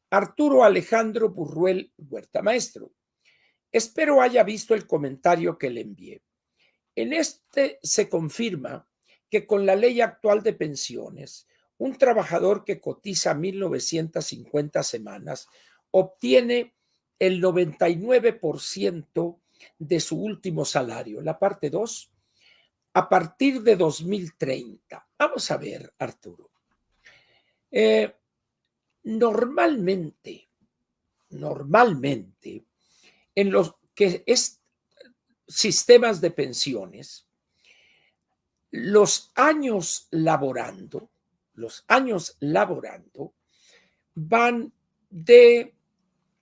Arturo Alejandro Burruel Huerta. Maestro, espero haya visto el comentario que le envié. En este se confirma que con la ley actual de pensiones, un trabajador que cotiza 1,950 semanas obtiene el 99% de su último salario. La parte 2, a partir de 2030. Vamos a ver, Arturo. Normalmente, en los que es sistemas de pensiones, los años laborando van de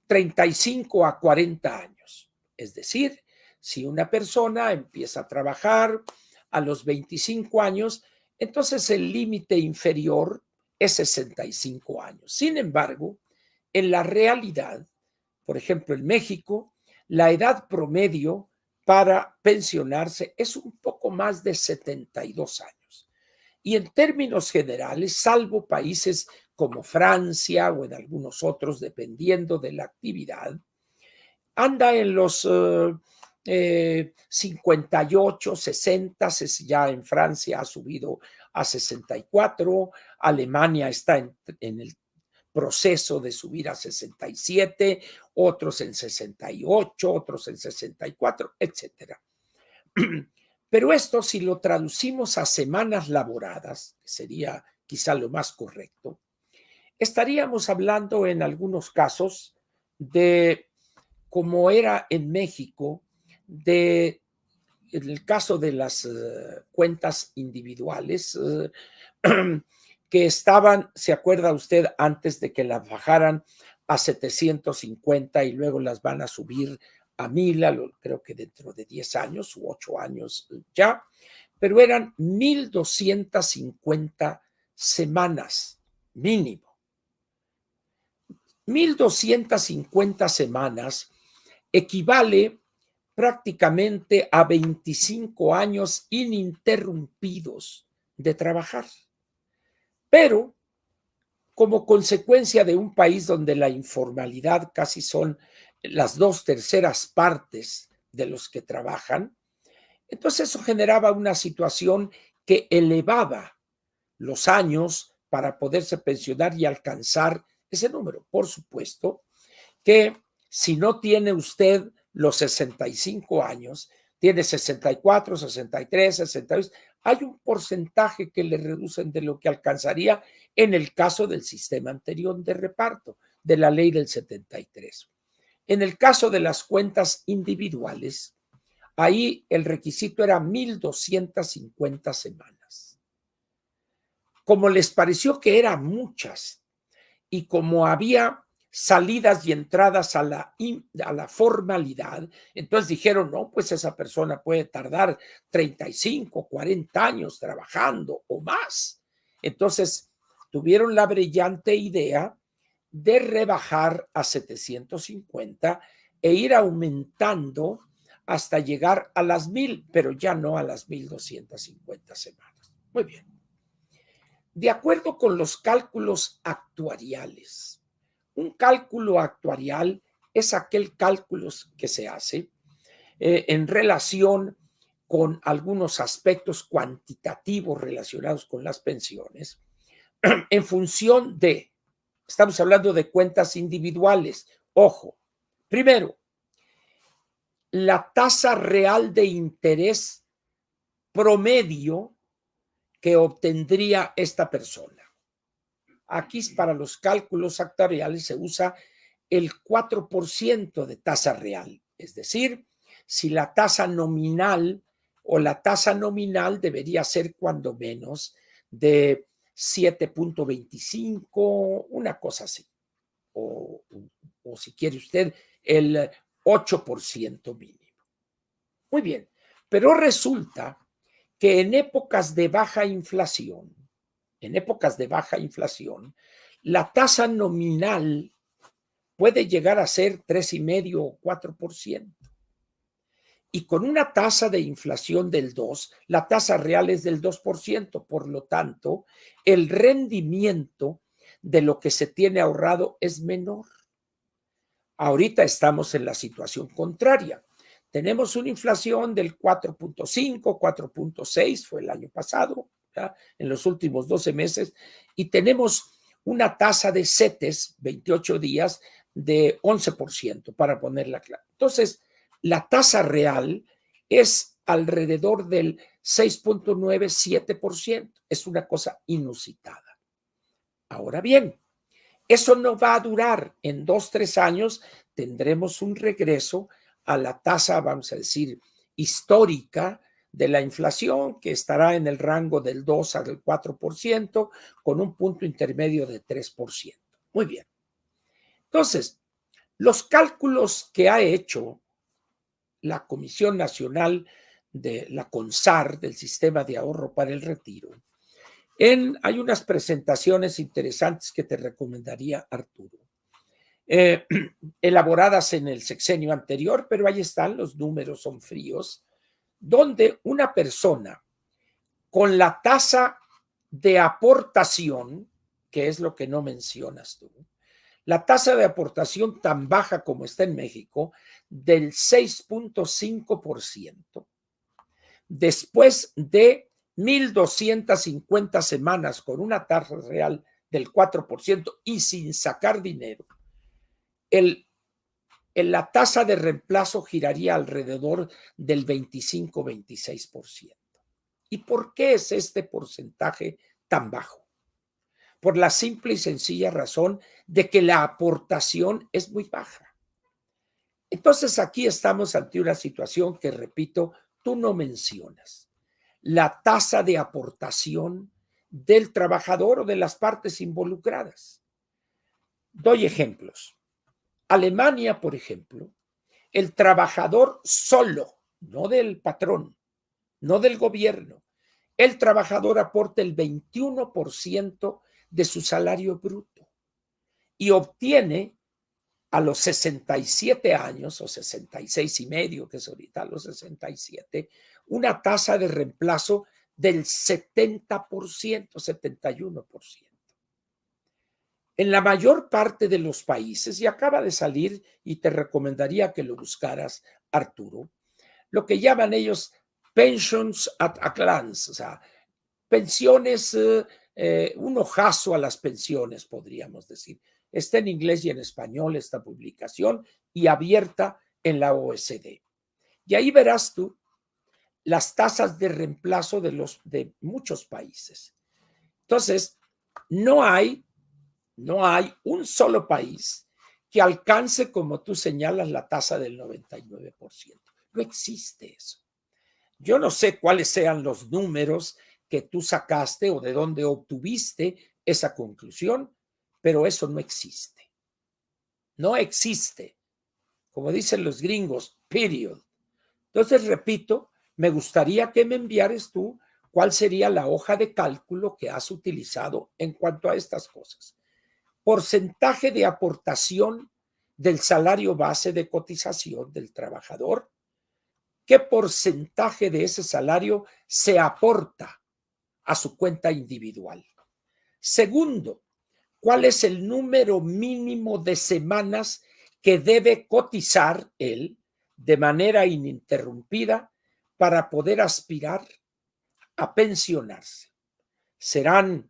35 a 40 años. Es decir, si una persona empieza a trabajar a los 25 años, entonces el límite inferior es 65 años. Sin embargo, en la realidad, por ejemplo, en México, la edad promedio para pensionarse es un poco más de 72 años. Y en términos generales, salvo países como Francia o en algunos otros, dependiendo de la actividad, anda en los 58, 60, ya en Francia ha subido a 64, Alemania está en el proceso de subir a 67, otros en 68, otros en 64, etcétera. Pero esto, si lo traducimos a semanas laboradas, que sería quizá lo más correcto, estaríamos hablando en algunos casos de, como era en México, en el caso de las cuentas individuales, que estaban, ¿se acuerda usted? Antes de que las bajaran a 750 y luego las van a subir a 1,000, creo que dentro de 10 años u 8 años ya, pero eran 1,250 semanas mínimo. 1,250 semanas equivale prácticamente a 25 años ininterrumpidos de trabajar. Pero como consecuencia de un país donde la informalidad casi son las 2/3 partes de los que trabajan, entonces eso generaba una situación que elevaba los años para poderse pensionar y alcanzar ese número. Por supuesto que si no tiene usted los 65 años, tiene 64, 63, 62, hay un porcentaje que le reducen de lo que alcanzaría en el caso del sistema anterior de reparto, de la ley del 73. En el caso de las cuentas individuales, ahí el requisito era 1,250 semanas. Como les pareció que eran muchas y como había salidas y entradas a la formalidad, entonces dijeron, no, pues esa persona puede tardar 35, 40 años trabajando o más. Entonces tuvieron la brillante idea de rebajar a 750 e ir aumentando hasta llegar a las 1,000, pero ya no a las 1,250 semanas. Muy bien. De acuerdo con los cálculos actuariales, un cálculo actuarial es aquel cálculo que se hace en relación con algunos aspectos cuantitativos relacionados con las pensiones, en función de, estamos hablando de cuentas individuales. Ojo, primero, la tasa real de interés promedio que obtendría esta persona. Aquí para los cálculos actuariales se usa el 4% de tasa real, es decir, si la tasa nominal debería ser cuando menos de 7.25, una cosa así, o si quiere usted el 8% mínimo. Muy bien, pero resulta que en épocas de baja inflación, la tasa nominal puede llegar a ser 3,5 o 4%. Y con una tasa de inflación del 2, la tasa real es del 2%. Por lo tanto, el rendimiento de lo que se tiene ahorrado es menor. Ahorita estamos en la situación contraria. Tenemos una inflación del 4.5, 4.6, fue el año pasado, ¿ya? En los últimos 12 meses, y tenemos una tasa de CETES, 28 días, de 11%, para ponerla clara. Entonces, la tasa real es alrededor del 6.97%. Es una cosa inusitada. Ahora bien, eso no va a durar. En 2, 3 años tendremos un regreso a la tasa, vamos a decir, histórica de la inflación, que estará en el rango del 2 al 4%, con un punto intermedio de 3%. Muy bien. Entonces, los cálculos que ha hecho la Comisión Nacional de la CONSAR, del Sistema de Ahorro para el Retiro, hay unas presentaciones interesantes que te recomendaría, Arturo, elaboradas en el sexenio anterior, pero ahí están, los números son fríos, donde una persona con la tasa de aportación, que es lo que no mencionas tú, la tasa de aportación tan baja como está en México, del 6.5%, después de 1,250 semanas con una tasa real del 4% y sin sacar dinero, la tasa de reemplazo giraría alrededor del 25-26%. ¿Y por qué es este porcentaje tan bajo? Por la simple y sencilla razón de que la aportación es muy baja. Entonces aquí estamos ante una situación que, repito, tú no mencionas. La tasa de aportación del trabajador o de las partes involucradas. Doy ejemplos. Alemania, por ejemplo, el trabajador solo, no del patrón, no del gobierno, el trabajador aporta el 21% de su salario bruto y obtiene a los 67 años o 66 y medio, que es ahorita los 67, una tasa de reemplazo del 70%, 71%. En la mayor parte de los países, y acaba de salir, y te recomendaría que lo buscaras, Arturo, lo que llaman ellos pensions at a glance, o sea, pensiones, un ojazo a las pensiones, podríamos decir. Está en inglés y en español esta publicación y abierta en la OECD. Y ahí verás tú las tasas de reemplazo de muchos países. Entonces, no hay un solo país que alcance, como tú señalas, la tasa del 99%. No existe eso. Yo no sé cuáles sean los números que tú sacaste o de dónde obtuviste esa conclusión, pero eso no existe. No existe. Como dicen los gringos, period. Entonces, repito, me gustaría que me enviares tú cuál sería la hoja de cálculo que has utilizado en cuanto a estas cosas. Porcentaje de aportación del salario base de cotización del trabajador. ¿Qué porcentaje de ese salario se aporta a su cuenta individual? Segundo, ¿cuál es el número mínimo de semanas que debe cotizar él de manera ininterrumpida para poder aspirar a pensionarse? Serán,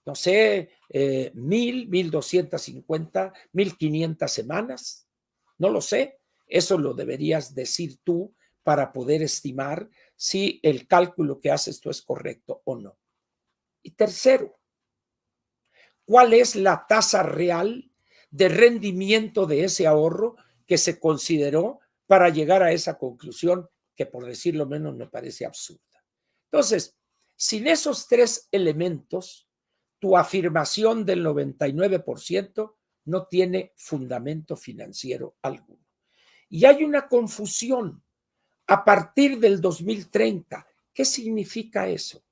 no sé, 1,000, 1,250, 1,500 semanas. No lo sé. Eso lo deberías decir tú para poder estimar si el cálculo que haces tú es correcto o no. Y tercero, ¿cuál es la tasa real de rendimiento de ese ahorro que se consideró para llegar a esa conclusión que, por decirlo menos, me parece absurda? Entonces, sin esos tres elementos, tu afirmación del 99% no tiene fundamento financiero alguno. Y hay una confusión. A partir del 2030, ¿qué significa eso?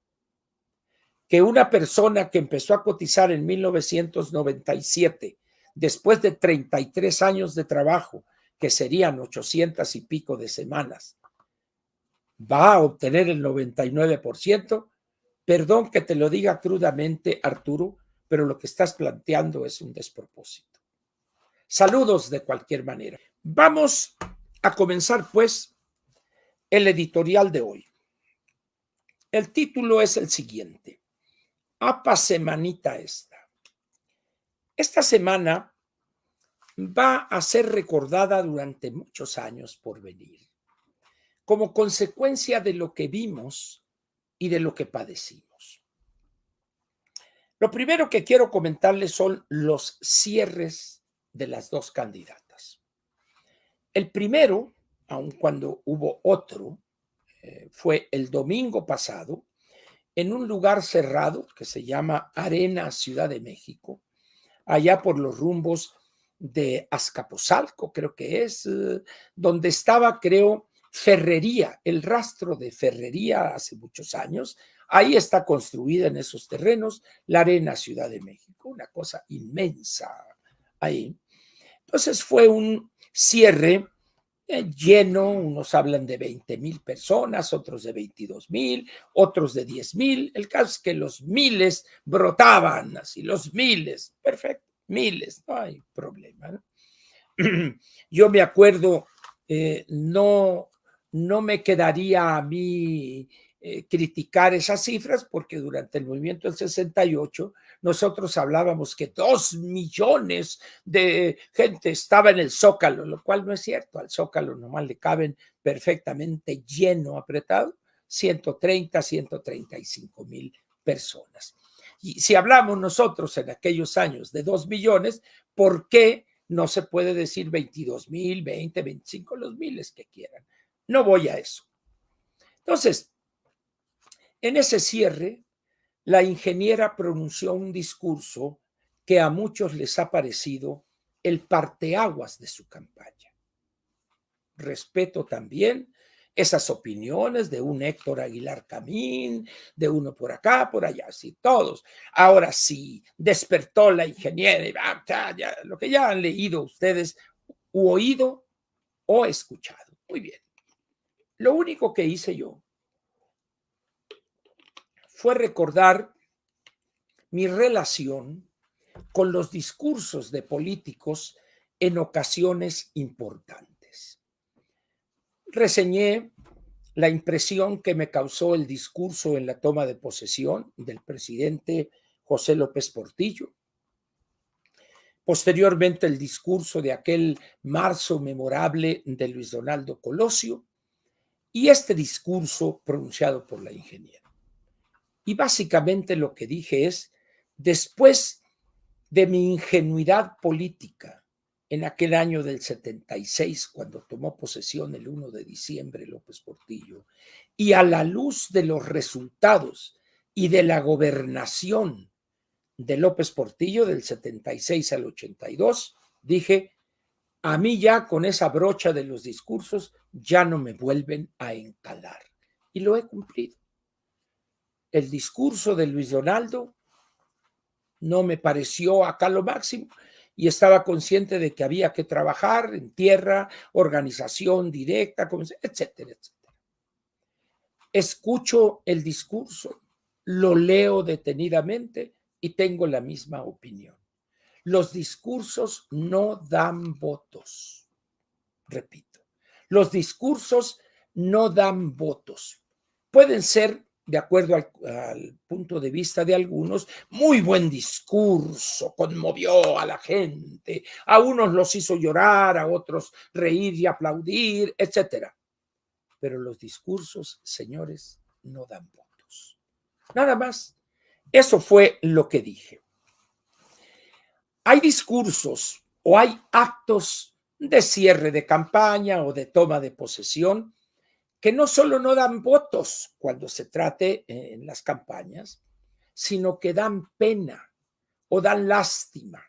Que una persona que empezó a cotizar en 1997, después de 33 años de trabajo, que serían 800 y pico de semanas, va a obtener el 99%. Perdón que te lo diga crudamente, Arturo, pero lo que estás planteando es un despropósito. Saludos de cualquier manera. Vamos a comenzar, pues, el editorial de hoy. El título es el siguiente: Apa semanita esta. Esta semana va a ser recordada durante muchos años por venir, como consecuencia de lo que vimos y de lo que padecimos. Lo primero que quiero comentarles son los cierres de las dos candidatas. El primero, aun cuando hubo otro, fue el domingo pasado, en un lugar cerrado que se llama Arena Ciudad de México, allá por los rumbos de Azcapotzalco, creo que es, donde estaba, creo, Ferrería, el rastro de Ferrería hace muchos años. Ahí está construida en esos terrenos la Arena Ciudad de México, una cosa inmensa ahí. Entonces fue un cierre lleno, unos hablan de 20,000 personas, otros de 22,000, otros de 10,000. El caso es que los miles brotaban así, los miles, perfecto, miles, no hay problema, ¿no? Yo me acuerdo, no me quedaría a mí criticar esas cifras, porque durante el movimiento del 68 nosotros hablábamos que 2 millones de gente estaba en el Zócalo, lo cual no es cierto. Al Zócalo nomás le caben perfectamente lleno, apretado, 135,000 personas. Y si hablamos nosotros en aquellos años de 2 millones, ¿por qué no se puede decir 22,000, 20, 25, los miles que quieran? No voy a eso. Entonces, en ese cierre, la ingeniera pronunció un discurso que a muchos les ha parecido el parteaguas de su campaña. Respeto también esas opiniones de un Héctor Aguilar Camín, de uno por acá, por allá, sí, todos. Ahora sí, despertó la ingeniera, ya, lo que ya han leído ustedes, u oído o escuchado. Muy bien. Lo único que hice yo fue recordar mi relación con los discursos de políticos en ocasiones importantes. Reseñé la impresión que me causó el discurso en la toma de posesión del presidente José López Portillo. Posteriormente, el discurso de aquel marzo memorable de Luis Donaldo Colosio y este discurso pronunciado por la ingeniera. Y básicamente lo que dije es, después de mi ingenuidad política en aquel año del 76, cuando tomó posesión el 1 de diciembre López Portillo, y a la luz de los resultados y de la gobernación de López Portillo del 76 al 82, dije, a mí ya con esa brocha de los discursos ya no me vuelven a encalar. Y lo he cumplido. El discurso de Luis Donaldo no me pareció acá lo máximo y estaba consciente de que había que trabajar en tierra, organización directa, etcétera, etcétera. Escucho el discurso, lo leo detenidamente y tengo la misma opinión. Los discursos no dan votos. Repito, los discursos no dan votos. Pueden ser, de acuerdo al punto de vista de algunos, muy buen discurso, conmovió a la gente, a unos los hizo llorar, a otros reír y aplaudir, etcétera. Pero los discursos, señores, no dan votos. Nada más. Eso fue lo que dije. Hay discursos o hay actos de cierre de campaña o de toma de posesión que no solo no dan votos cuando se trate en las campañas, sino que dan pena o dan lástima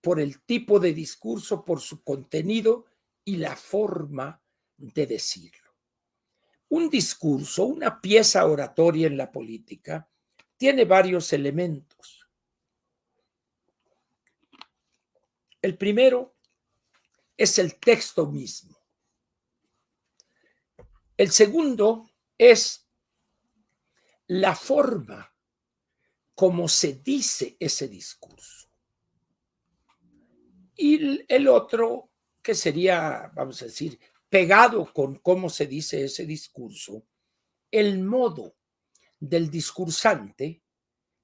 por el tipo de discurso, por su contenido y la forma de decirlo. Un discurso, una pieza oratoria en la política, tiene varios elementos. El primero es el texto mismo. El segundo es la forma cómo se dice ese discurso. Y el otro, que sería, vamos a decir, pegado con cómo se dice ese discurso, el modo del discursante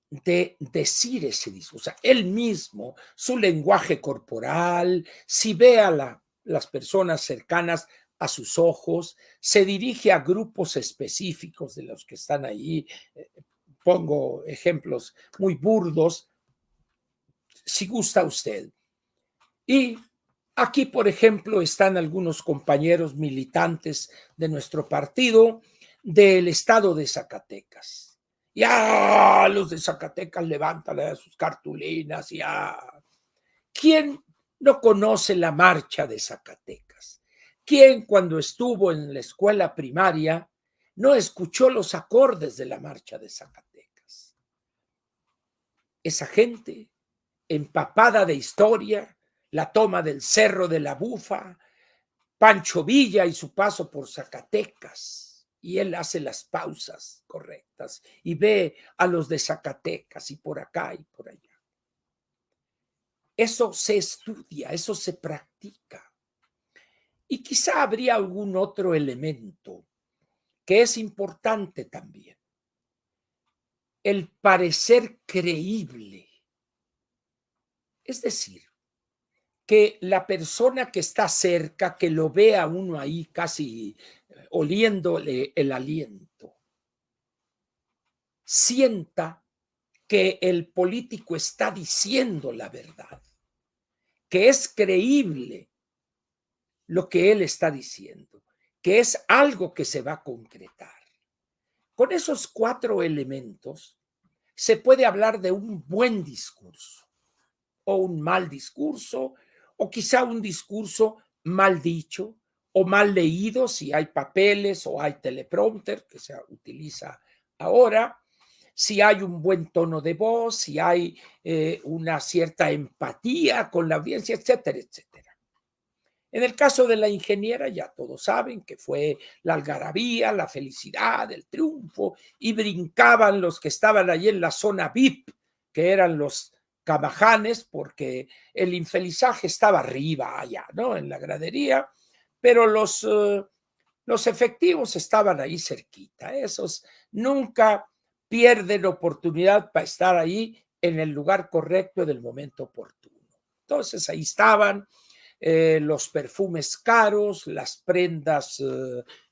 de decir ese discurso. O sea, él mismo, su lenguaje corporal, si ve a las personas cercanas a sus ojos, se dirige a grupos específicos de los que están ahí. Pongo ejemplos muy burdos, si gusta usted. Y aquí, por ejemplo, están algunos compañeros militantes de nuestro partido del estado de Zacatecas. Ya los de Zacatecas levantan sus cartulinas. Ya. ¿Quién no conoce la marcha de Zacatecas? ¿Quién cuando estuvo en la escuela primaria no escuchó los acordes de la marcha de Zacatecas? Esa gente empapada de historia, la toma del Cerro de la Bufa, Pancho Villa y su paso por Zacatecas. Y él hace las pausas correctas y ve a los de Zacatecas y por acá y por allá. Eso se estudia, eso se practica. Y quizá habría algún otro elemento que es importante también. El parecer creíble. Es decir, que la persona que está cerca, que lo vea uno ahí casi oliéndole el aliento, sienta que el político está diciendo la verdad, que es creíble lo que él está diciendo, que es algo que se va a concretar. Con esos 4 elementos se puede hablar de un buen discurso o un mal discurso, o quizá un discurso mal dicho o mal leído si hay papeles o hay teleprompter que se utiliza ahora, si hay un buen tono de voz, si hay una cierta empatía con la audiencia, etcétera, etcétera. En el caso de la ingeniera, ya todos saben que fue la algarabía, la felicidad, el triunfo, y brincaban los que estaban allí en la zona VIP, que eran los camajanes, porque el infelizaje estaba arriba allá, ¿no? En la gradería, pero los efectivos estaban ahí cerquita. Esos nunca pierden oportunidad para estar ahí en el lugar correcto en el momento oportuno. Entonces ahí estaban los perfumes caros, las prendas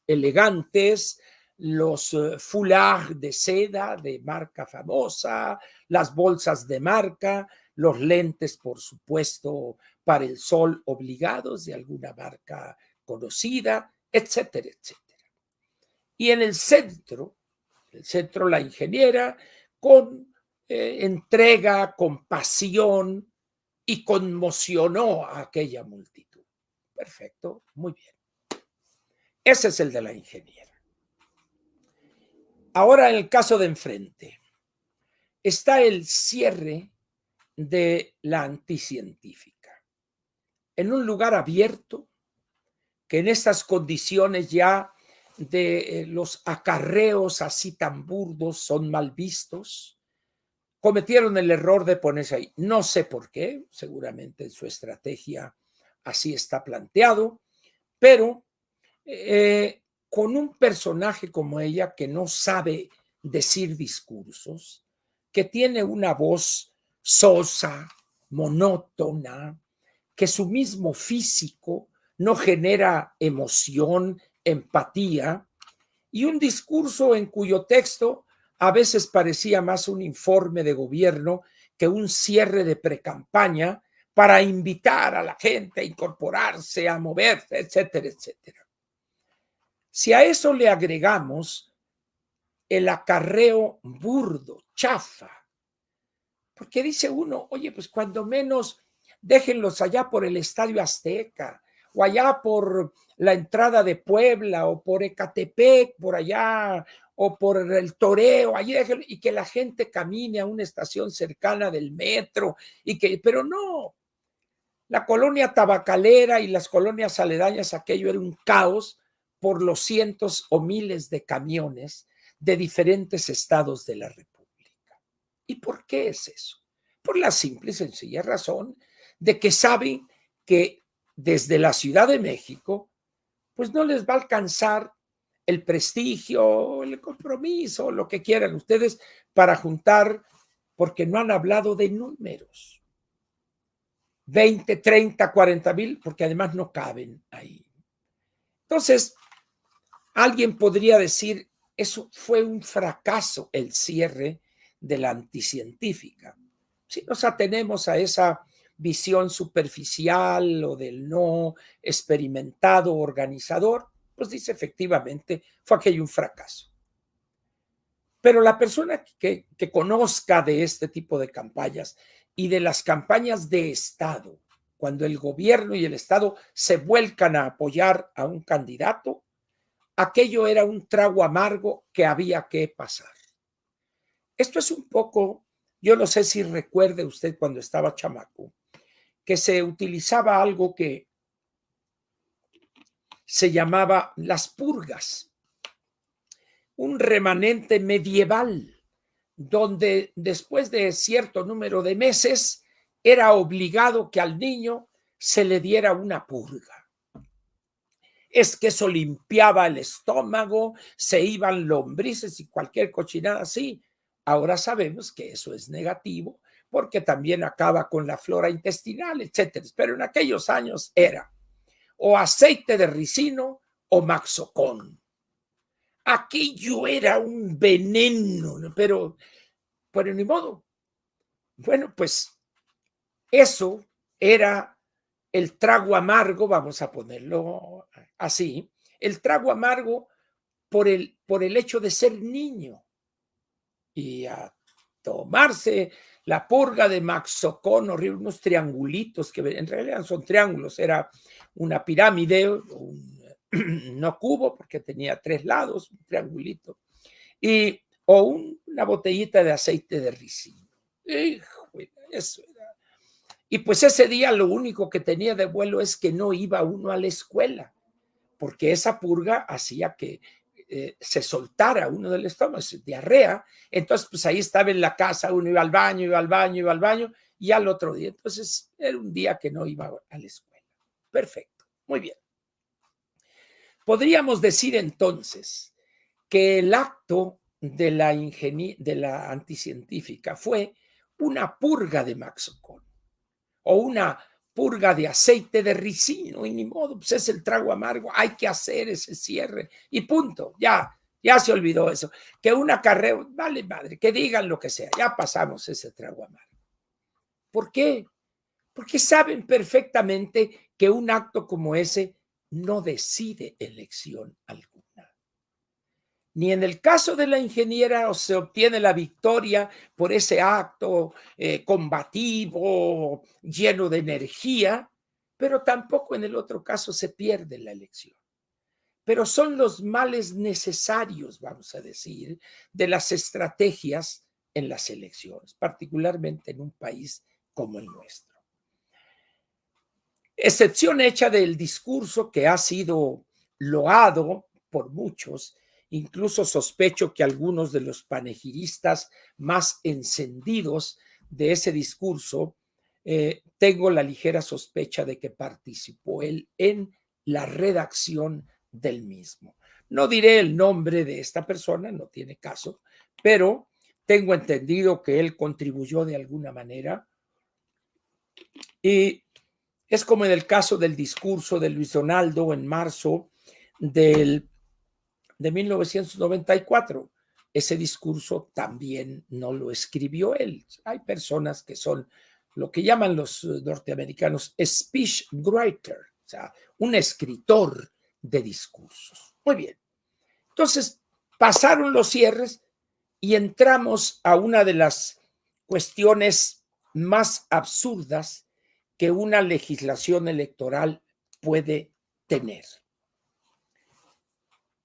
elegantes, los foulards de seda de marca famosa, las bolsas de marca, los lentes, por supuesto, para el sol obligados de alguna marca conocida, etcétera, etcétera. Y en el centro la ingeniera con entrega, con pasión, y conmocionó a aquella multitud. Perfecto, muy bien. Ese es el de la ingeniera. Ahora, en el caso de enfrente, está el cierre de la anticientífica. En un lugar abierto, que en estas condiciones ya de los acarreos así tan burdos son mal vistos, cometieron el error de ponerse ahí. No sé por qué, seguramente su estrategia así está planteado, pero con un personaje como ella que no sabe decir discursos, que tiene una voz sosa, monótona, que su mismo físico no genera emoción, empatía, y un discurso en cuyo texto a veces parecía más un informe de gobierno que un cierre de precampaña para invitar a la gente a incorporarse, a moverse, etcétera, etcétera. Si a eso le agregamos el acarreo burdo, chafa, porque dice uno, oye, pues cuando menos déjenlos allá por el Estadio Azteca, o allá por la entrada de Puebla, o por Ecatepec, por allá, o por el Toreo, allí déjenlo, y que la gente camine a una estación cercana del metro, pero no, la colonia tabacalera y las colonias aledañas, aquello era un caos por los cientos o miles de camiones de diferentes estados de la República. ¿Y por qué es eso? Por la simple y sencilla razón de que saben que desde la Ciudad de México, pues no les va a alcanzar el prestigio, el compromiso, lo que quieran ustedes para juntar, porque no han hablado de números. 20, 30, 40 mil, porque además no caben ahí. Entonces, alguien podría decir, eso fue un fracaso el cierre de la anticientífica. Si nos atenemos a esa visión superficial o del no experimentado organizador, pues dice efectivamente, fue aquello un fracaso. Pero la persona que conozca de este tipo de campañas y de las campañas de Estado, cuando el gobierno y el Estado se vuelcan a apoyar a un candidato, aquello era un trago amargo que había que pasar. Esto es un poco, yo no sé si recuerde usted cuando estaba chamaco, que se utilizaba algo que se llamaba las purgas, un remanente medieval, donde después de cierto número de meses era obligado que al niño se le diera una purga. Es que eso limpiaba el estómago, se iban lombrices y cualquier cochinada así. Ahora sabemos que eso es negativo porque también acaba con la flora intestinal, etcétera. Pero en aquellos años era o aceite de ricino o maxocón. Aquello era un veneno, pero ni modo. Bueno, pues eso era el trago amargo, vamos a ponerlo así, el trago amargo por el hecho de ser niño y a tomarse la purga de Maxocón, horrible, unos triangulitos que en realidad son triángulos, era una pirámide, no cubo porque tenía 3 lados, un triangulito, o una botellita de aceite de ricino. Híjole, eso era. Y pues ese día lo único que tenía de vuelo es que no iba uno a la escuela, porque esa purga hacía que se soltara uno del estómago, diarrea. Entonces, pues ahí estaba en la casa, uno iba al baño, iba al baño, iba al baño, y al otro día. Entonces, era un día que no iba a la escuela. Perfecto, muy bien. Podríamos decir entonces que el acto de la anticientífica fue una purga de Maxocón o una purga de aceite de ricino y ni modo, pues es el trago amargo, hay que hacer ese cierre y punto, ya se olvidó eso. Que un acarreo, vale madre, que digan lo que sea, ya pasamos ese trago amargo. ¿Por qué? Porque saben perfectamente que un acto como ese no decide elección alguna. Ni en el caso de la ingeniera se obtiene la victoria por ese acto combativo, lleno de energía, pero tampoco en el otro caso se pierde la elección. Pero son los males necesarios, vamos a decir, de las estrategias en las elecciones, particularmente en un país como el nuestro. Excepción hecha del discurso que ha sido loado por muchos, incluso sospecho que algunos de los panegiristas más encendidos de ese discurso, tengo la ligera sospecha de que participó él en la redacción del mismo. No diré el nombre de esta persona, no tiene caso, pero tengo entendido que él contribuyó de alguna manera y es como en el caso del discurso de Luis Donaldo en marzo de 1994. Ese discurso también no lo escribió él. Hay personas que son lo que llaman los norteamericanos speech writer, o sea, un escritor de discursos. Muy bien. Entonces, pasaron los cierres y entramos a una de las cuestiones más absurdas que una legislación electoral puede tener.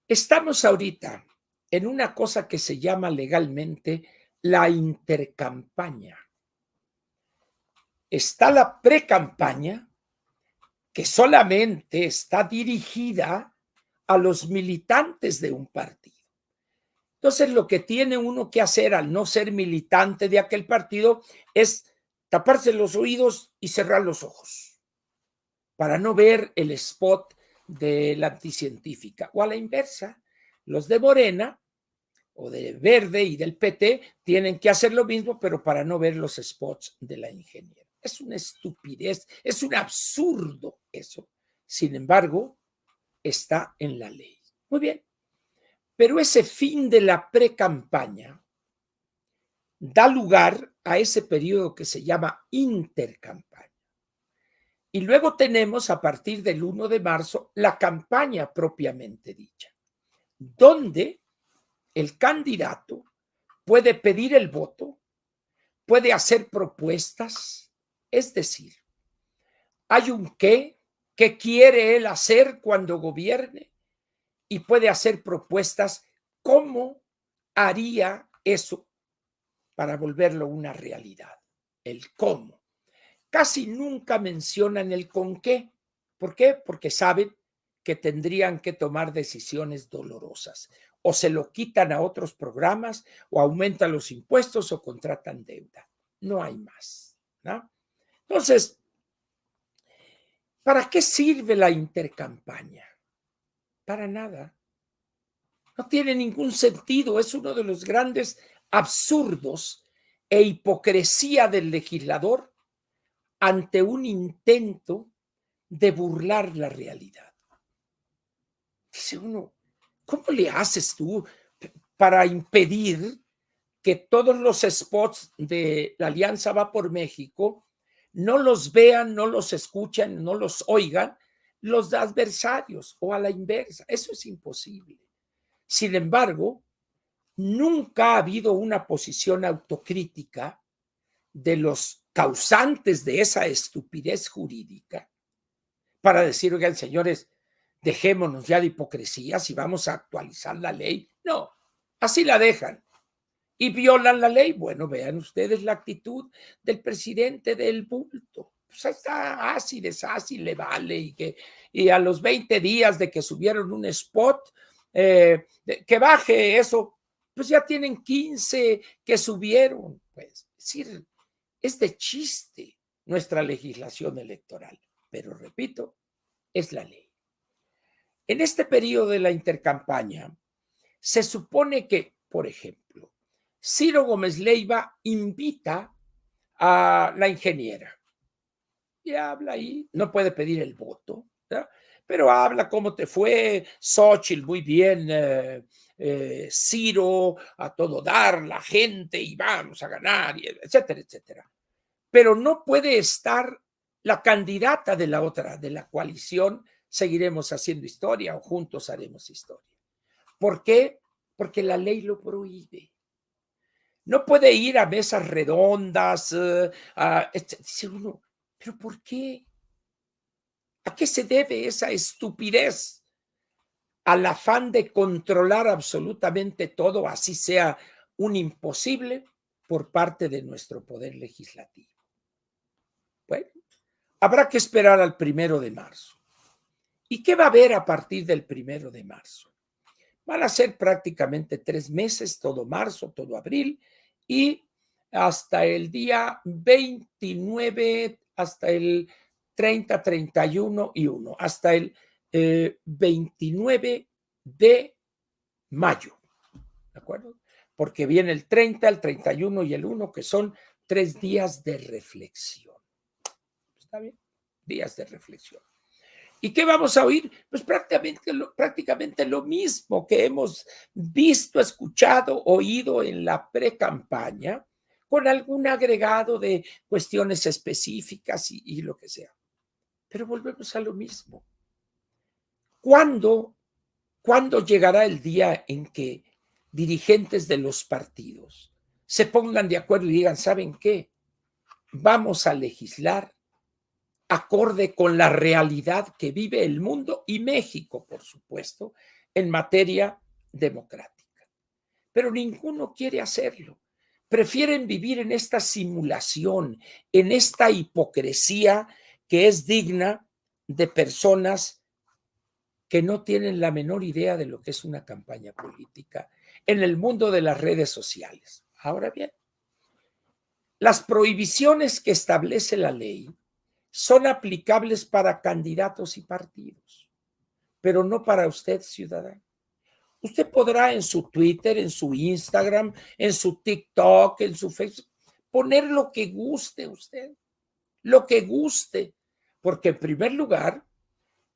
Estamos ahorita en una cosa que se llama legalmente la intercampaña. Está la precampaña, que solamente está dirigida a los militantes de un partido. Entonces, lo que tiene uno que hacer al no ser militante de aquel partido es taparse los oídos y cerrar los ojos para no ver el spot de la anticientífica. O a la inversa, los de Morena o de Verde y del PT tienen que hacer lo mismo, pero para no ver los spots de la ingeniera. Es una estupidez, es un absurdo eso. Sin embargo, está en la ley. Muy bien, pero ese fin de la precampaña da lugar a ese periodo que se llama intercampaña. Y luego tenemos, a partir del 1 de marzo, la campaña propiamente dicha, donde el candidato puede pedir el voto, puede hacer propuestas, es decir, hay un qué quiere él hacer cuando gobierne y puede hacer propuestas cómo haría eso para volverlo una realidad, el cómo. Casi nunca mencionan el con qué. ¿Por qué? Porque saben que tendrían que tomar decisiones dolorosas. O se lo quitan a otros programas, o aumentan los impuestos, o contratan deuda. No hay más, ¿no? Entonces, ¿para qué sirve la intercampaña? Para nada. No tiene ningún sentido. Es uno de los grandes absurdos e hipocresía del legislador ante un intento de burlar la realidad. Dice uno, ¿cómo le haces tú para impedir que todos los spots de la Alianza Va por México no los vean, no los escuchan, no los oigan los adversarios o a la inversa? Eso es imposible. Sin embargo, nunca ha habido una posición autocrítica de los causantes de esa estupidez jurídica para decir, oigan, señores, dejémonos ya de hipocresías y vamos a actualizar la ley. No, así la dejan y violan la ley. Bueno, vean ustedes la actitud del presidente del bulto. Pues está así, le vale, y a los 20 días de que subieron un spot, que baje eso, pues ya tienen 15 que subieron. Pues, es decir, es de chiste nuestra legislación electoral, pero repito, es la ley. En este periodo de la intercampaña, se supone que, por ejemplo, Ciro Gómez Leiva invita a la ingeniera y habla ahí, no puede pedir el voto, ¿verdad? Pero habla cómo te fue, Xóchitl, muy bien, Ciro, a todo dar, la gente, y vamos a ganar, etcétera, etcétera. Pero no puede estar la candidata de la otra, de la coalición, seguiremos haciendo historia o juntos haremos historia. ¿Por qué? Porque la ley lo prohíbe. No puede ir a mesas redondas, dice uno, ¿pero por qué? ¿A qué se debe esa estupidez? Al afán de controlar absolutamente todo, así sea un imposible, por parte de nuestro poder legislativo. Bueno, habrá que esperar al 1 de marzo. ¿Y qué va a haber a partir del 1 de marzo? Van a ser prácticamente 3 meses, todo marzo, todo abril, y hasta el día 29, hasta el 30, 31 y 1, hasta el 29 de mayo, ¿de acuerdo? Porque viene el 30, el 31 y el 1, que son 3 días de reflexión. ¿Está bien? Días de reflexión. ¿Y qué vamos a oír? Pues prácticamente lo mismo que hemos visto, escuchado, oído en la precampaña, con algún agregado de cuestiones específicas y lo que sea. Pero volvemos a lo mismo. ¿Cuándo llegará el día en que dirigentes de los partidos se pongan de acuerdo y digan, ¿saben qué? Vamos a legislar acorde con la realidad que vive el mundo y México, por supuesto, en materia democrática. Pero ninguno quiere hacerlo. Prefieren vivir en esta simulación, en esta hipocresía que es digna de personas que no tienen la menor idea de lo que es una campaña política. en el mundo de las redes sociales. Ahora bien, las prohibiciones que establece la ley son aplicables para candidatos y partidos, pero no para usted, ciudadano. Usted podrá en su Twitter, en su Instagram, en su TikTok, en su Facebook, poner lo que guste usted, lo que guste, porque en primer lugar,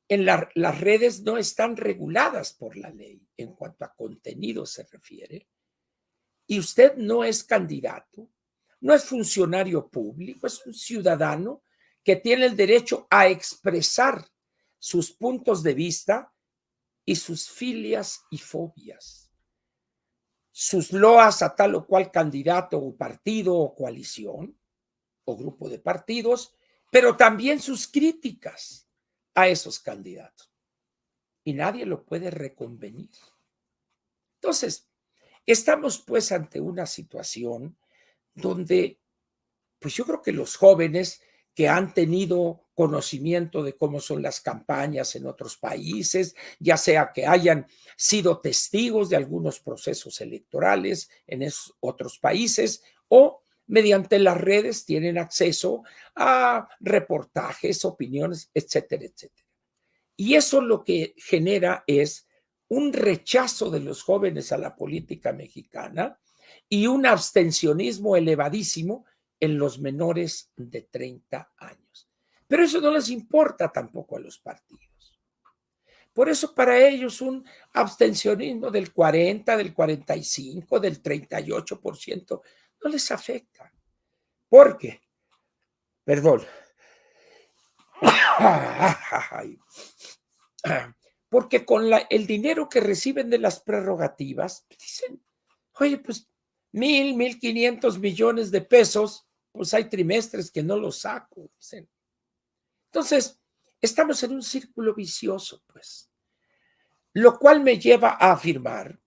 las redes no están reguladas por la ley en cuanto a contenido se refiere, y usted no es candidato, no es funcionario público, es un ciudadano que tiene el derecho a expresar sus puntos de vista y sus filias y fobias, sus loas a tal o cual candidato o partido o coalición o grupo de partidos, pero también sus críticas a esos candidatos. Y nadie lo puede reconvenir. Entonces, estamos pues ante una situación donde, pues yo creo que los jóvenes que han tenido conocimiento de cómo son las campañas en otros países, ya sea que hayan sido testigos de algunos procesos electorales en esos otros países o mediante las redes tienen acceso a reportajes, opiniones, etcétera, etcétera. Y eso lo que genera es un rechazo de los jóvenes a la política mexicana y un abstencionismo elevadísimo en los menores de 30 años. Pero eso no les importa tampoco a los partidos. Por eso para ellos un abstencionismo del 40, del 45, del 38% no les afecta. ¿Por qué? Perdón. Porque con el dinero que reciben de las prerrogativas, dicen, oye, pues 1,500 millones de pesos, pues hay trimestres que no los saco, dicen. Entonces, estamos en un círculo vicioso, pues, lo cual me lleva a afirmar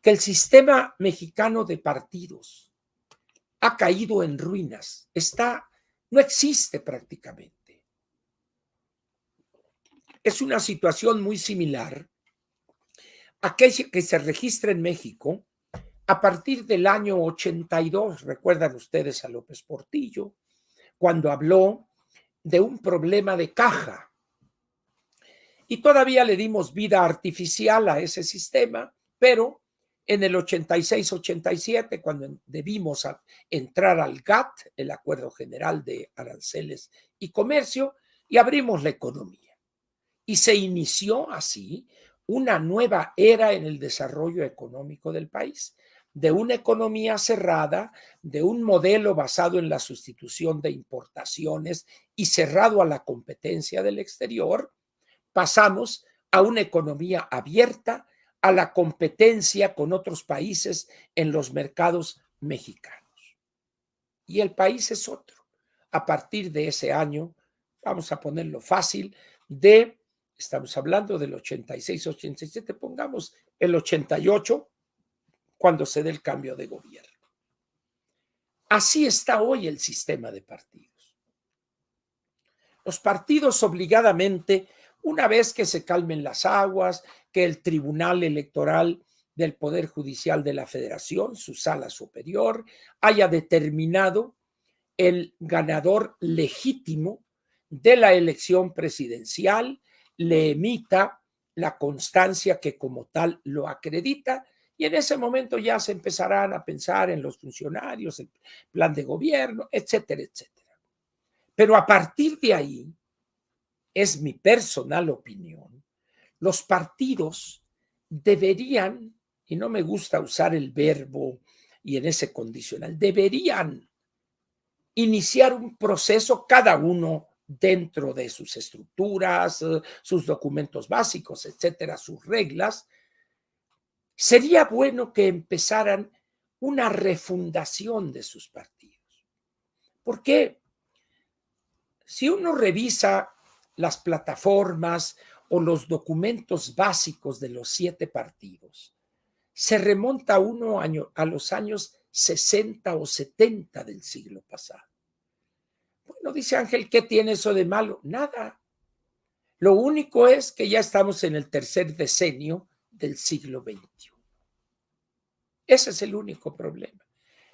que el sistema mexicano de partidos ha caído en ruinas, no existe prácticamente. Es una situación muy similar a aquella que se registra en México a partir del año 82. Recuerdan ustedes a López Portillo, cuando habló de un problema de caja. Y todavía le dimos vida artificial a ese sistema, pero en el 86-87, cuando debimos entrar al GATT, el Acuerdo General de Aranceles y Comercio, y abrimos la economía. Y se inició así una nueva era en el desarrollo económico del país, de una economía cerrada, de un modelo basado en la sustitución de importaciones y cerrado a la competencia del exterior, pasamos a una economía abierta, a la competencia con otros países en los mercados mexicanos. Y el país es otro. A partir de ese año, vamos a ponerlo fácil, estamos hablando del 86-87, pongamos el 88, cuando se dé el cambio de gobierno. Así está hoy el sistema de partidos. Los partidos obligadamente, una vez que se calmen las aguas, que el Tribunal Electoral del Poder Judicial de la Federación, su sala superior, haya determinado el ganador legítimo de la elección presidencial, le emita la constancia que como tal lo acredita, y en ese momento ya se empezarán a pensar en los funcionarios, el plan de gobierno, etcétera, etcétera. Pero a partir de ahí, es mi personal opinión, los partidos deberían, y no me gusta usar el verbo y en ese condicional, deberían iniciar un proceso cada uno dentro de sus estructuras, sus documentos básicos, etcétera, sus reglas. Sería bueno que empezaran una refundación de sus partidos. ¿Por qué? Si uno revisa las plataformas o los documentos básicos de los 7 partidos, se remonta uno a los años 60 o 70 del siglo pasado. Bueno, dice Ángel, ¿qué tiene eso de malo? Nada. Lo único es que ya estamos en el tercer decenio del siglo XXI. Ese es el único problema.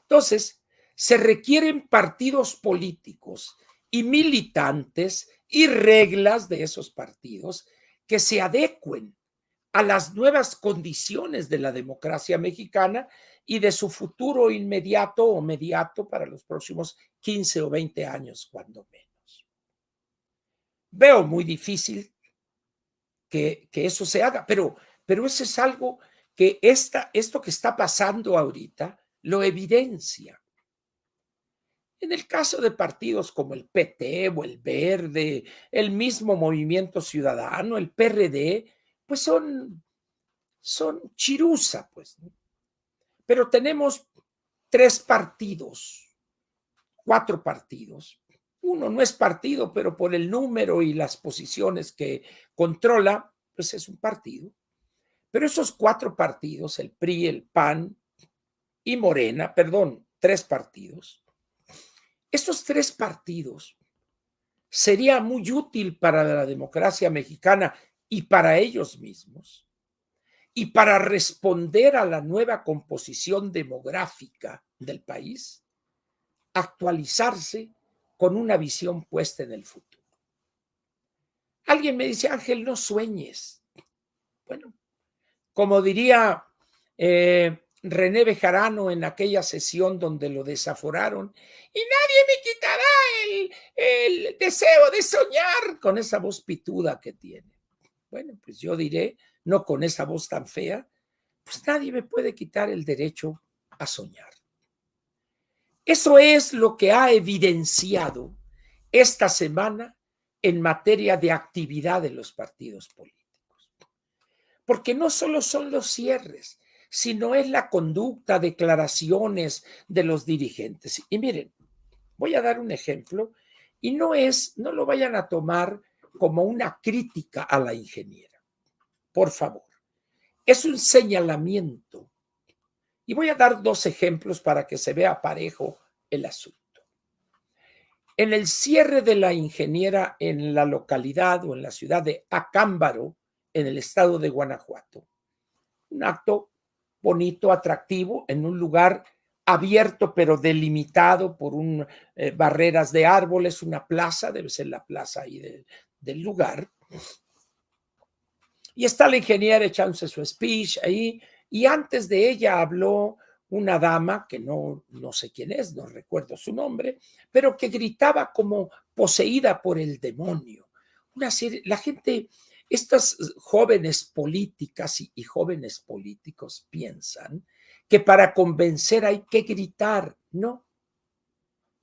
Entonces, se requieren partidos políticos y militantes y reglas de esos partidos que se adecuen a las nuevas condiciones de la democracia mexicana y de su futuro inmediato o mediato para los próximos 15 o 20 años, cuando menos. Veo muy difícil que eso se haga, pero eso es algo que esto que está pasando ahorita lo evidencia. En el caso de partidos como el PT o el Verde, el mismo Movimiento Ciudadano, el PRD, pues son chiruza, pues, ¿no? Pero tenemos 3 partidos, 4 partidos. Uno no es partido, pero por el número y las posiciones que controla, pues es un partido. Pero esos 4 partidos, el PRI, el PAN y Morena, perdón, 3 partidos, estos 3 partidos sería muy útil para la democracia mexicana y para ellos mismos, y para responder a la nueva composición demográfica del país, actualizarse con una visión puesta en el futuro. Alguien me dice, Ángel, no sueñes. Bueno, como diría René Bejarano en aquella sesión donde lo desaforaron, y nadie me quitará el deseo de soñar, con esa voz pituda que tiene. Bueno, pues yo diré, no con esa voz tan fea, pues nadie me puede quitar el derecho a soñar. Eso es lo que ha evidenciado esta semana en materia de actividad de los partidos políticos. Porque no solo son los cierres, sino es la conducta, declaraciones de los dirigentes. Y miren, voy a dar un ejemplo y no lo vayan a tomar como una crítica a la ingeniera. Por favor, es un señalamiento. Y voy a dar 2 ejemplos para que se vea parejo el asunto. En el cierre de la ingeniera en la localidad o en la ciudad de Acámbaro, en el estado de Guanajuato, un acto bonito, atractivo, en un lugar abierto pero delimitado por barreras de árboles, una plaza, debe ser la plaza ahí del lugar. Y está la ingeniera echándose su speech ahí, y antes de ella habló una dama que no sé quién es, no recuerdo su nombre, pero que gritaba como poseída por el demonio. La gente, estas jóvenes políticas y jóvenes políticos piensan que para convencer hay que gritar. No,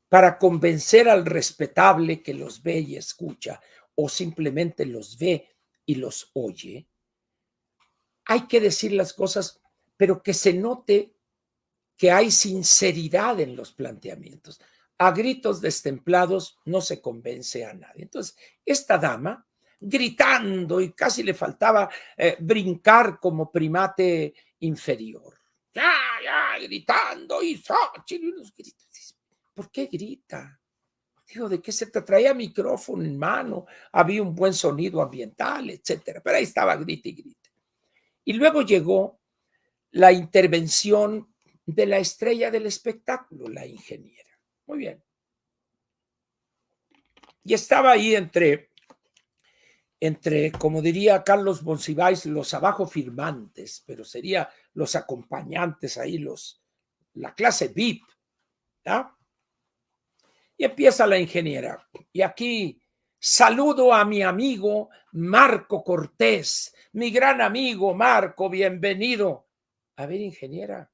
para convencer al respetable que los ve y escucha, o simplemente los ve y los oye, hay que decir las cosas, pero que se note que hay sinceridad en los planteamientos. A gritos destemplados no se convence a nadie. Entonces, esta dama, gritando y casi le faltaba brincar como primate inferior, ya, gritando y unos gritos. ¿Por qué grita? Digo, ¿de qué se te traía micrófono en mano? Había un buen sonido ambiental, etcétera. Pero ahí estaba, grite y grite. Y luego llegó la intervención de la estrella del espectáculo, la ingeniera. Muy bien. Y estaba ahí como diría Carlos Monsiváis, los abajo firmantes, pero sería los acompañantes ahí, la clase VIP, ¿ya? Y empieza la ingeniera. Y aquí saludo a mi amigo Marco Cortés, mi gran amigo Marco, bienvenido. A ver, ingeniera,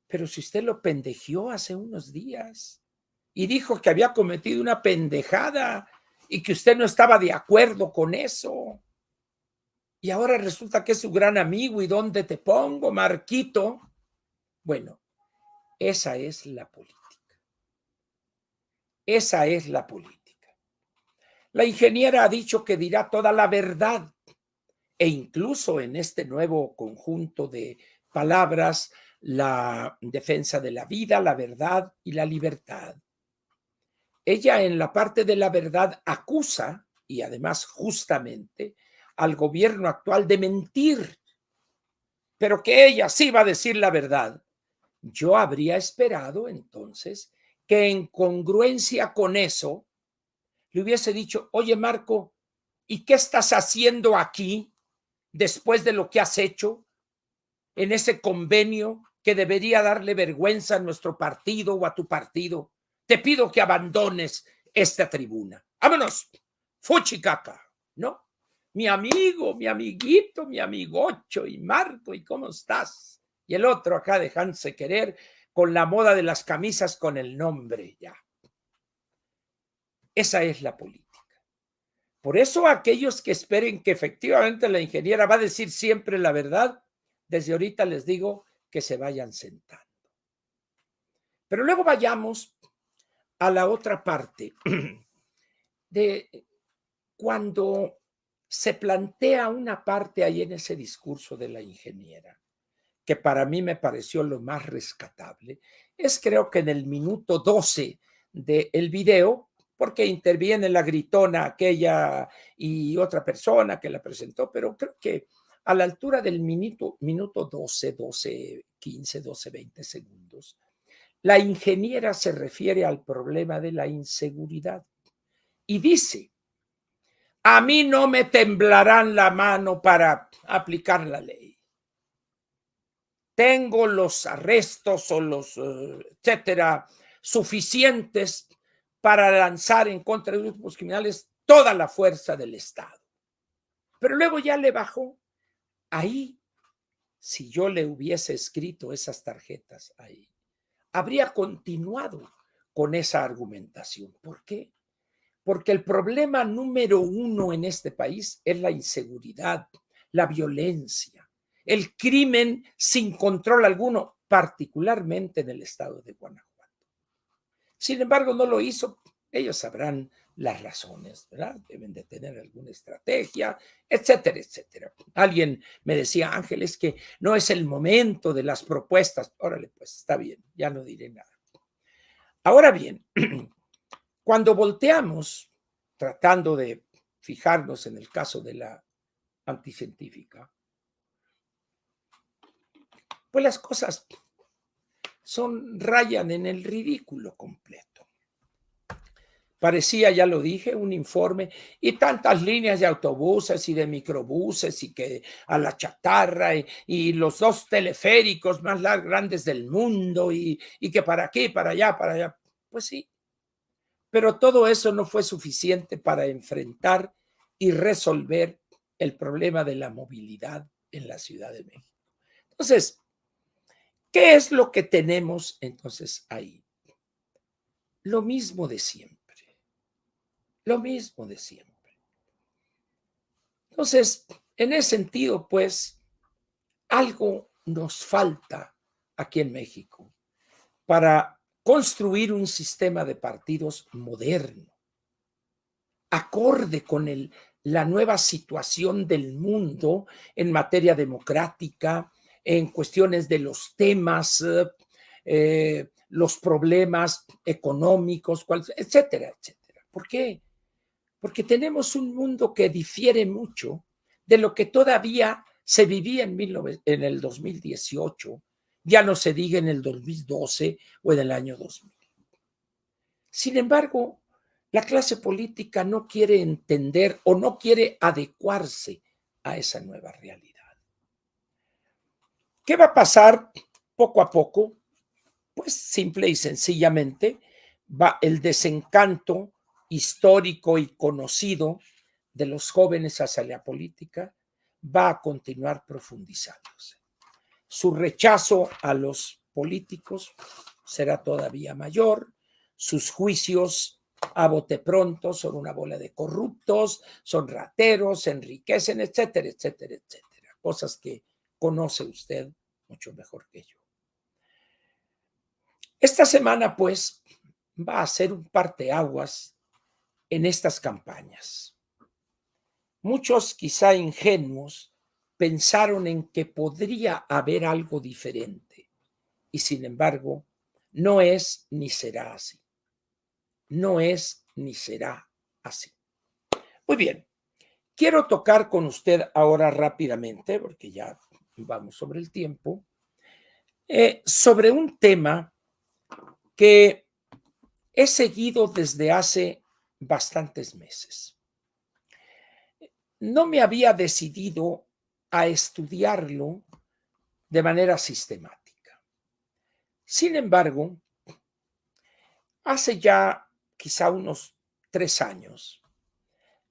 pero si usted lo pendejeó hace unos días y dijo que había cometido una pendejada y que usted no estaba de acuerdo con eso. Y ahora resulta que es su gran amigo. ¿Y dónde te pongo, Marquito? Bueno, esa es la política. Esa es la política. La ingeniera ha dicho que dirá toda la verdad e incluso en este nuevo conjunto de palabras, la defensa de la vida, la verdad y la libertad. Ella en la parte de la verdad acusa, y además justamente, al gobierno actual de mentir. pero que ella sí va a decir la verdad, yo habría esperado entonces que en congruencia con eso le hubiese dicho, oye Marco, ¿y qué estás haciendo aquí después de lo que has hecho en ese convenio que debería darle vergüenza a nuestro partido o a tu partido? Te pido que abandones esta tribuna. Vámonos, fuchicaca, ¿no? Mi amigo, mi amiguito, mi amigocho, y Marco, ¿y cómo estás? Y el otro acá dejándose querer con la moda de las camisas con el nombre ya. Esa es la política. Por eso aquellos que esperen que efectivamente la ingeniera va a decir siempre la verdad, desde ahorita les digo que se vayan sentando. Pero luego vayamos a la otra parte de cuando se plantea una parte ahí en ese discurso de la ingeniera, que para mí me pareció lo más rescatable, es creo que en el minuto 12 del video, porque interviene la gritona aquella y otra persona que la presentó, pero creo que a la altura del minuto 12, 12, 15, 12, 20 segundos, la ingeniera se refiere al problema de la inseguridad y dice, a mí no me temblarán la mano para aplicar la ley. Tengo los arrestos o los etcétera suficientes para lanzar en contra de grupos criminales toda la fuerza del Estado. Pero luego ya le bajó. Ahí, si yo le hubiese escrito esas tarjetas ahí, habría continuado con esa argumentación. ¿Por qué? Porque el problema número uno en este país es la inseguridad, la violencia, el crimen sin control alguno, particularmente en el estado de Guanajuato. Sin embargo, no lo hizo. Ellos sabrán las razones, ¿verdad? Deben de tener alguna estrategia, etcétera, etcétera. Alguien me decía, Ángel, es que no es el momento de las propuestas. Órale, pues está bien, ya no diré nada. Ahora bien, cuando volteamos, tratando de fijarnos en el caso de la anticientífica, pues las cosas rayan en el ridículo completo. Parecía, ya lo dije, un informe y tantas líneas de autobuses y de microbuses y que a la chatarra y los 2 teleféricos más grandes del mundo y que para aquí, para allá, para allá. Pues sí, pero todo eso no fue suficiente para enfrentar y resolver el problema de la movilidad en la Ciudad de México. Entonces, ¿qué es lo que tenemos entonces ahí? Lo mismo de siempre, lo mismo de siempre. Entonces, en ese sentido, pues, algo nos falta aquí en México para construir un sistema de partidos moderno, acorde con la nueva situación del mundo en materia democrática, en cuestiones de los temas, los problemas económicos, etcétera, etcétera. ¿Por qué? Porque tenemos un mundo que difiere mucho de lo que todavía se vivía en el 2018, ya no se diga en el 2012 o en el año 2000. Sin embargo, la clase política no quiere entender o no quiere adecuarse a esa nueva realidad. ¿Qué va a pasar poco a poco? Pues simple y sencillamente va el desencanto histórico y conocido de los jóvenes hacia la política va a continuar profundizándose. Su rechazo a los políticos será todavía mayor, sus juicios a bote pronto son una bola de corruptos, son rateros, se enriquecen, etcétera, etcétera, etcétera. Cosas que conoce usted mucho mejor que yo. Esta semana, pues, va a ser un parteaguas en estas campañas. Muchos, quizá ingenuos, pensaron en que podría haber algo diferente y, sin embargo, no es ni será así. No es ni será así. Muy bien, quiero tocar con usted ahora rápidamente, porque ya vamos sobre el tiempo, sobre un tema que he seguido desde hace bastantes meses. No me había decidido a estudiarlo de manera sistemática. Sin embargo, hace ya quizá unos 3 años,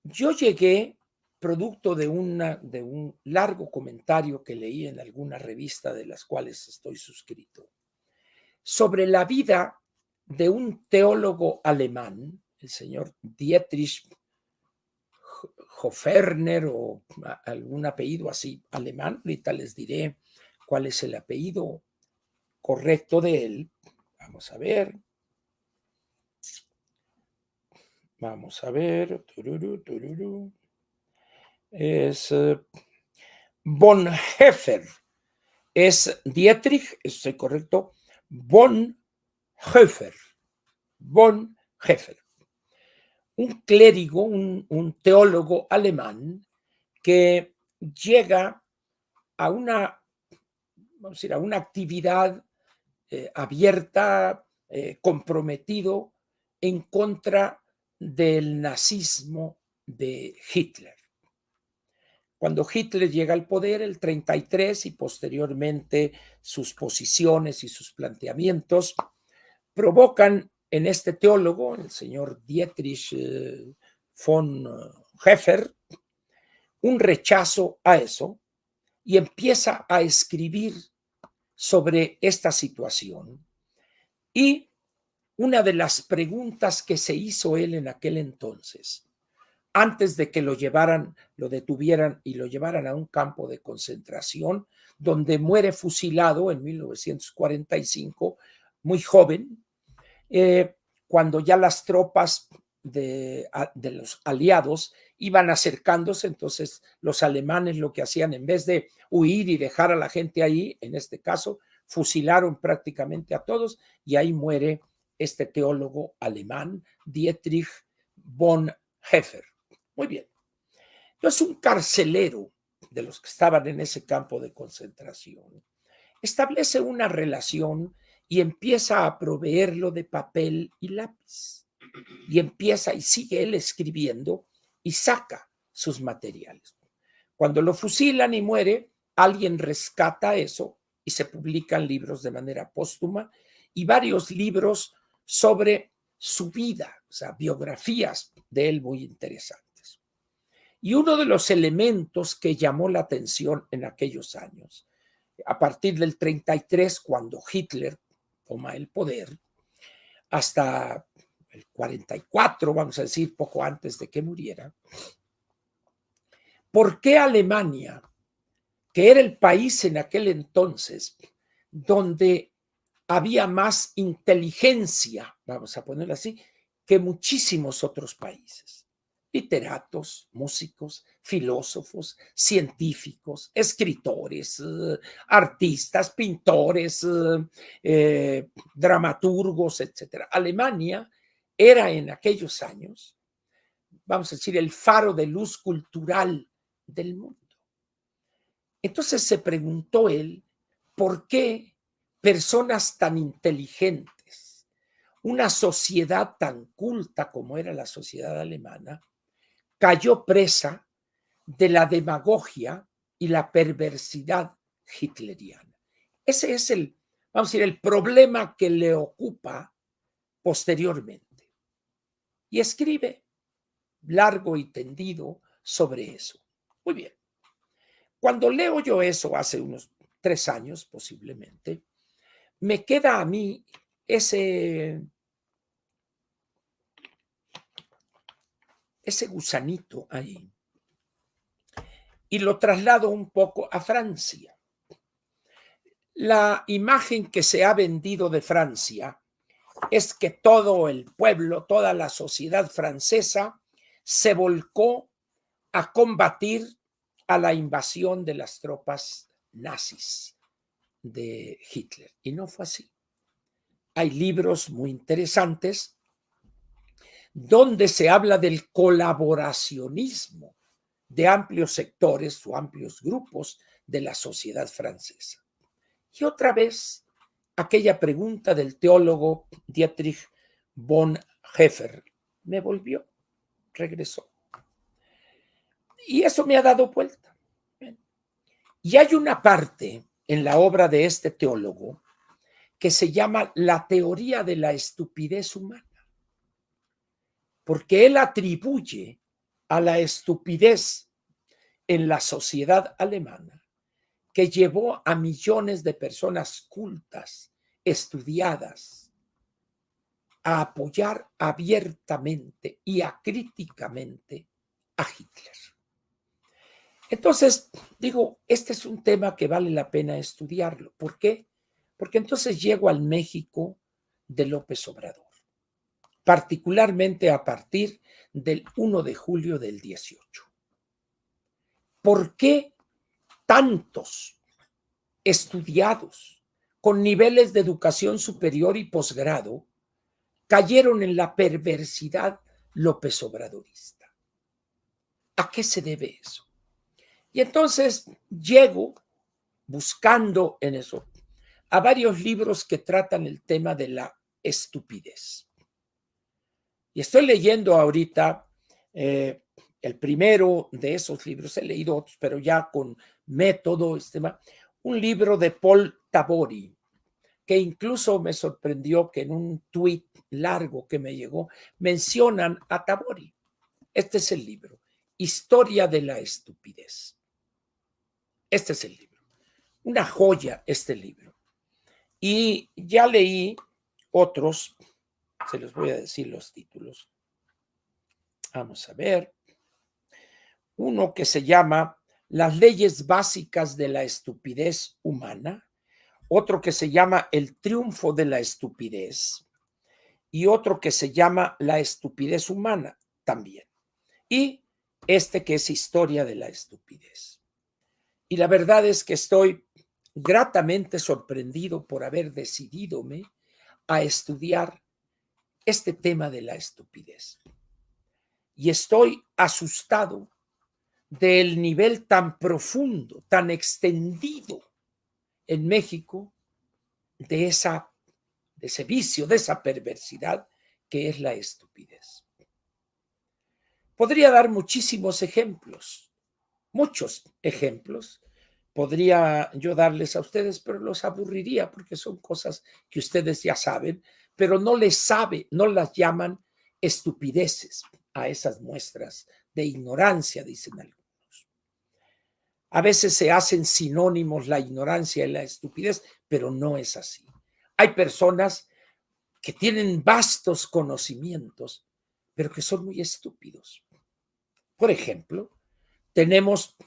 yo llegué, producto de un largo comentario que leí en alguna revista de las cuales estoy suscrito, sobre la vida de un teólogo alemán, el señor Dietrich Hofferner o algún apellido así alemán. Ahorita les diré cuál es el apellido correcto de él. Vamos a ver. Vamos a ver. Es Bonhoeffer. Es Dietrich, estoy correcto, Bonhoeffer. Bonhoeffer. Un clérigo, un teólogo alemán que llega a una, vamos a decir, a una actividad abierta, comprometido en contra del nazismo de Hitler. Cuando Hitler llega al poder, el 33, y posteriormente sus posiciones y sus planteamientos provocan en este teólogo, el señor Dietrich von Heffer, un rechazo a eso y empieza a escribir sobre esta situación. Y una de las preguntas que se hizo él en aquel entonces, antes de que lo detuvieran y lo llevaran a un campo de concentración, donde muere fusilado en 1945, muy joven, cuando ya las tropas de los aliados iban acercándose. Entonces los alemanes lo que hacían, en vez de huir y dejar a la gente ahí, en este caso, fusilaron prácticamente a todos, y ahí muere este teólogo alemán, Dietrich Bonhoeffer. Muy bien. Entonces un carcelero de los que estaban en ese campo de concentración establece una relación y empieza a proveerlo de papel y lápiz. Y empieza y sigue él escribiendo y saca sus materiales. Cuando lo fusilan y muere, alguien rescata eso y se publican libros de manera póstuma y varios libros sobre su vida, o sea, biografías de él muy interesantes. Y uno de los elementos que llamó la atención en aquellos años, a partir del 33, cuando Hitler toma el poder, hasta el 44, vamos a decir, poco antes de que muriera, ¿por qué Alemania, que era el país en aquel entonces donde había más inteligencia, vamos a ponerlo así, que muchísimos otros países? Literatos, músicos, filósofos, científicos, escritores, artistas, pintores, dramaturgos, etcétera. Alemania era en aquellos años, vamos a decir, el faro de luz cultural del mundo. Entonces se preguntó él, ¿por qué personas tan inteligentes, una sociedad tan culta como era la sociedad alemana, cayó presa de la demagogia y la perversidad hitleriana? Ese es vamos a decir, el problema que le ocupa posteriormente. Y escribe largo y tendido sobre eso. Muy bien. Cuando leo yo eso hace unos 3 años posiblemente, me queda a mí ese gusanito ahí y lo traslado un poco a Francia. La imagen que se ha vendido de Francia es que todo el pueblo, toda la sociedad francesa se volcó a combatir a la invasión de las tropas nazis de Hitler. Y no fue así. Hay libros muy interesantes donde se habla del colaboracionismo de amplios sectores o amplios grupos de la sociedad francesa. Y otra vez, aquella pregunta del teólogo Dietrich Bonhoeffer me volvió, regresó. Y eso me ha dado vuelta. Y hay una parte en la obra de este teólogo que se llama la teoría de la estupidez humana, porque él atribuye a la estupidez en la sociedad alemana que llevó a millones de personas cultas, estudiadas, a apoyar abiertamente y acríticamente a Hitler. Entonces, digo, este es un tema que vale la pena estudiarlo. ¿Por qué? Porque entonces llego al México de López Obrador, particularmente a partir del 1 de julio del 18. ¿Por qué tantos estudiados con niveles de educación superior y posgrado cayeron en la perversidad López Obradorista? ¿A qué se debe eso? Y entonces llego buscando en eso a varios libros que tratan el tema de la estupidez. Y estoy leyendo ahorita el primero de esos libros, he leído otros, pero ya con método, un libro de Paul Tabori, que incluso me sorprendió que en un tuit largo que me llegó mencionan a Tabori. Este es el libro, Historia de la Estupidez. Este es el libro. Una joya este libro. Y ya leí otros, se los voy a decir los títulos. Vamos a ver. Uno que se llama Las leyes básicas de la estupidez humana, otro que se llama El triunfo de la estupidez y otro que se llama La estupidez humana también. Y este que es Historia de la estupidez. Y la verdad es que estoy gratamente sorprendido por haber decididome a estudiar este tema de la estupidez. Y estoy asustado del nivel tan profundo, tan extendido en México de ese vicio, de esa perversidad que es la estupidez. Podría dar muchísimos ejemplos, muchos ejemplos. Podría yo darles a ustedes, pero los aburriría porque son cosas que ustedes ya saben, pero no las llaman estupideces a esas muestras de ignorancia, dicen algunos. A veces se hacen sinónimos la ignorancia y la estupidez, pero no es así. Hay personas que tienen vastos conocimientos, pero que son muy estúpidos. Por ejemplo, tenemos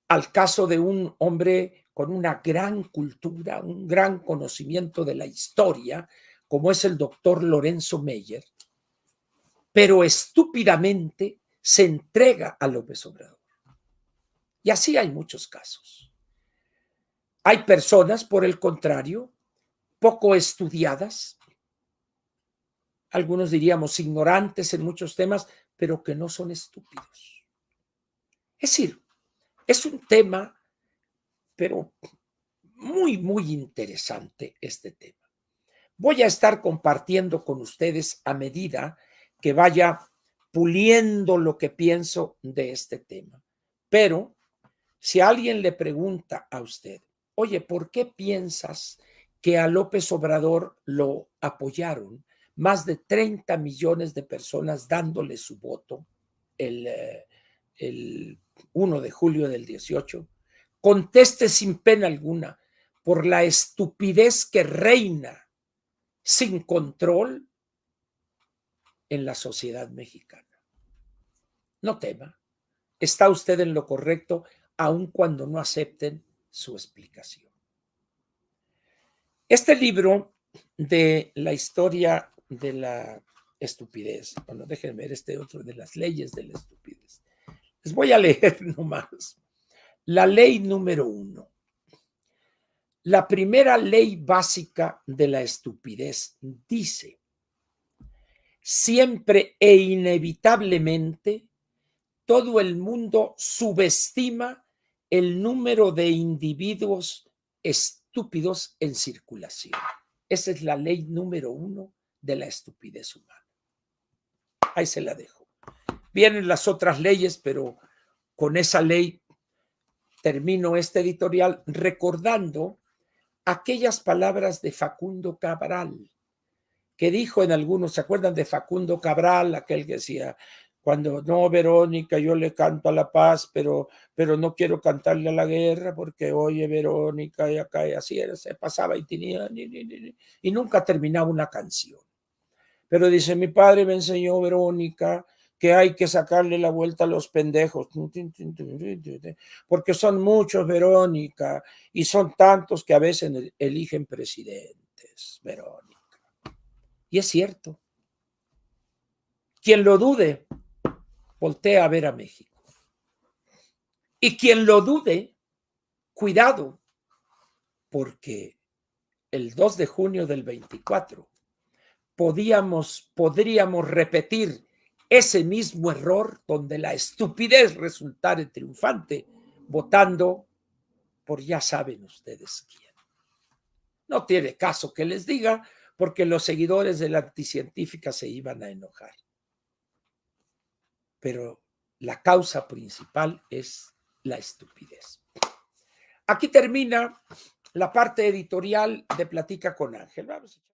al caso de un hombre con una gran cultura, un gran conocimiento de la historia, como es el doctor Lorenzo Meyer, pero estúpidamente se entrega a López Obrador. Y así hay muchos casos. Hay personas, por el contrario, poco estudiadas, algunos diríamos ignorantes en muchos temas, pero que no son estúpidos. Es decir, es un tema, pero muy, muy interesante este tema. Voy a estar compartiendo con ustedes a medida que vaya puliendo lo que pienso de este tema. Pero si alguien le pregunta a usted, oye, ¿por qué piensas que a López Obrador lo apoyaron más de 30 millones de personas dándole su voto el 1 de julio del 18? Conteste sin pena alguna, por la estupidez que reina sin control en la sociedad mexicana. No tema, está usted en lo correcto, aun cuando no acepten su explicación. Este libro de la historia de la estupidez, bueno, déjenme ver este otro de las leyes de la estupidez. Les voy a leer nomás. La ley número 1. La primera ley básica de la estupidez dice: siempre e inevitablemente todo el mundo subestima el número de individuos estúpidos en circulación. Esa es la ley número 1 de la estupidez humana. Ahí se la dejo. Vienen las otras leyes, pero con esa ley termino este editorial recordando aquellas palabras de Facundo Cabral, que dijo en algunos, ¿se acuerdan de Facundo Cabral? Aquel que decía, cuando no, Verónica, yo le canto a la paz, pero no quiero cantarle a la guerra, porque oye, Verónica, y acá y así era, se pasaba y tenía, y nunca terminaba una canción. Pero dice, mi padre me enseñó, Verónica, que hay que sacarle la vuelta a los pendejos, porque son muchos, Verónica, y son tantos que a veces eligen presidentes, Verónica. Y es cierto. Quien lo dude, voltea a ver a México. Y quien lo dude, cuidado, porque el 2 de junio del 24 podríamos repetir ese mismo error donde la estupidez resultare triunfante, votando por ya saben ustedes quién. No tiene caso que les diga, porque los seguidores de la anticientífica se iban a enojar. Pero la causa principal es la estupidez. Aquí termina la parte editorial de Platica con Ángel. Vamos.